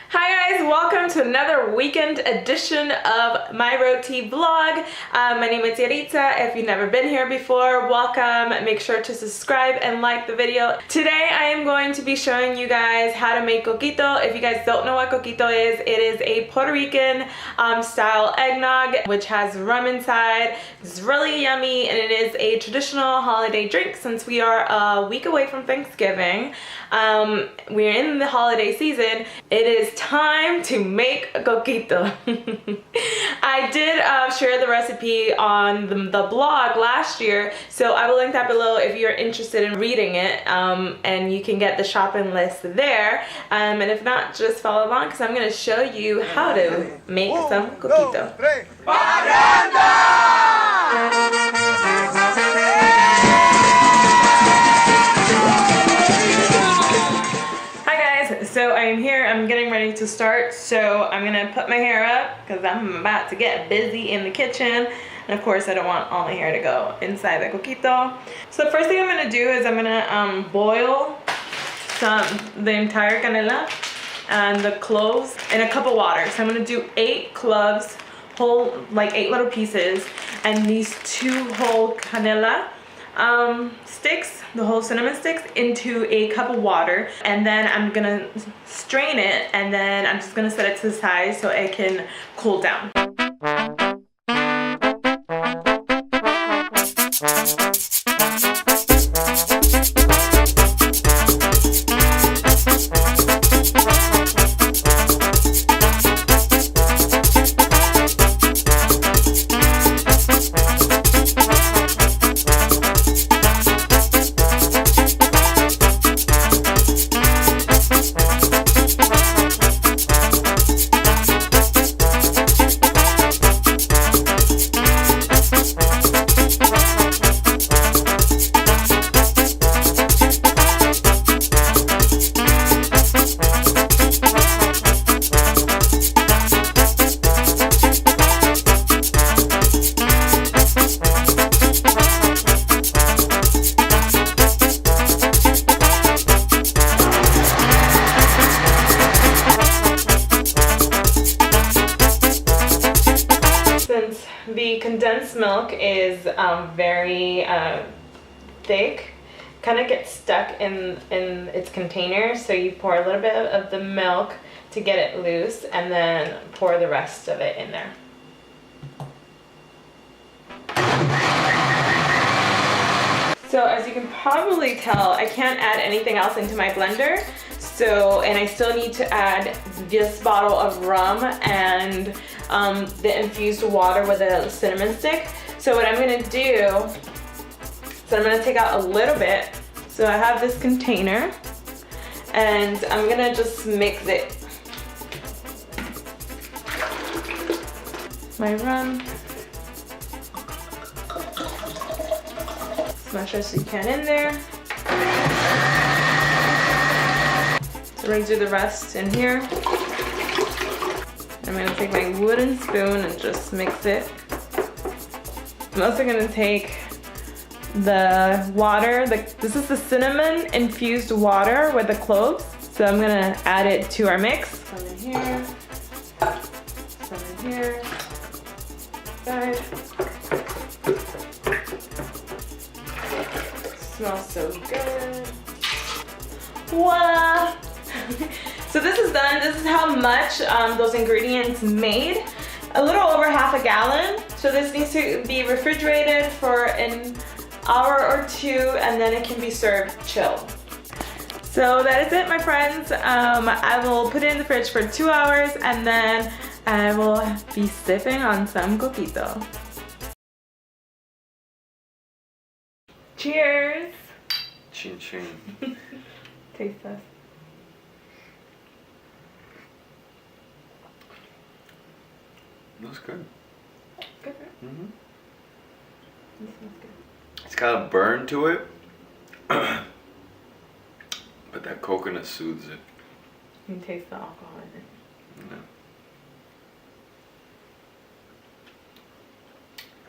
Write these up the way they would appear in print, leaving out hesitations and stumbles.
Hi guys, welcome to another weekend edition of my roti vlog. My name is Yaritza. If you've never been here before, welcome. Make sure to subscribe and like the video. Today I am going to be showing you guys how to make coquito. If you guys don't know what coquito is, it is a Puerto Rican style eggnog which has rum inside. It's really yummy and it is a traditional holiday drink since we are a week away from Thanksgiving. We're in the holiday season. It is time to make a coquito. I did share the recipe on the blog last year, so I will link that below if you're interested in reading it, and you can get the shopping list there, and if not, just follow along because I'm going to show you how to make some coquito. So I am here, I'm getting ready to start, so I'm gonna put my hair up because I'm about to get busy in the kitchen, and of course I don't want all my hair to go inside the coquito. So the first thing I'm gonna do is I'm gonna boil the entire canela and the cloves in a cup of water. So I'm gonna do 8 cloves, whole, like 8 little pieces, and these 2 whole canela sticks, the whole cinnamon sticks, into a cup of water, and then I'm gonna strain it, and then I'm just gonna set it to the side so it can cool down. The condensed milk is very thick, kind of gets stuck in its container, so you pour a little bit of the milk to get it loose and then pour the rest of it in there. So as you can probably tell, I can't add anything else into my blender. So, and I still need to add this bottle of rum and the infused water with a cinnamon stick. So what I'm gonna do, so I'm gonna take out a little bit. So I have this container and I'm gonna just mix it. My rum. As much as you can in there. So we're gonna do the rest in here. I'm gonna take my wooden spoon and just mix it. I'm also gonna take the water. This is the cinnamon infused water with the cloves. So I'm gonna add it to our mix. Some in here, some in here, side. Smells so good. Voila! So this is done. This is how much those ingredients made. A little over ½ gallon. So this needs to be refrigerated for an hour or 2, and then it can be served chilled. So that is it, my friends. I will put it in the fridge for 2 hours, and then I will be sipping on some coquito. Cheers! Chin chin. Taste test. Looks good. Good, right? Mm-hmm. This smells good. It's got a burn to it, but that coconut soothes it. You can taste the alcohol in it.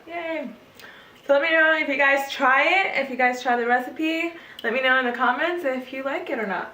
Yeah. Yay! So let me know if you guys try it, if you guys try the recipe. Let me know in the comments if you like it or not.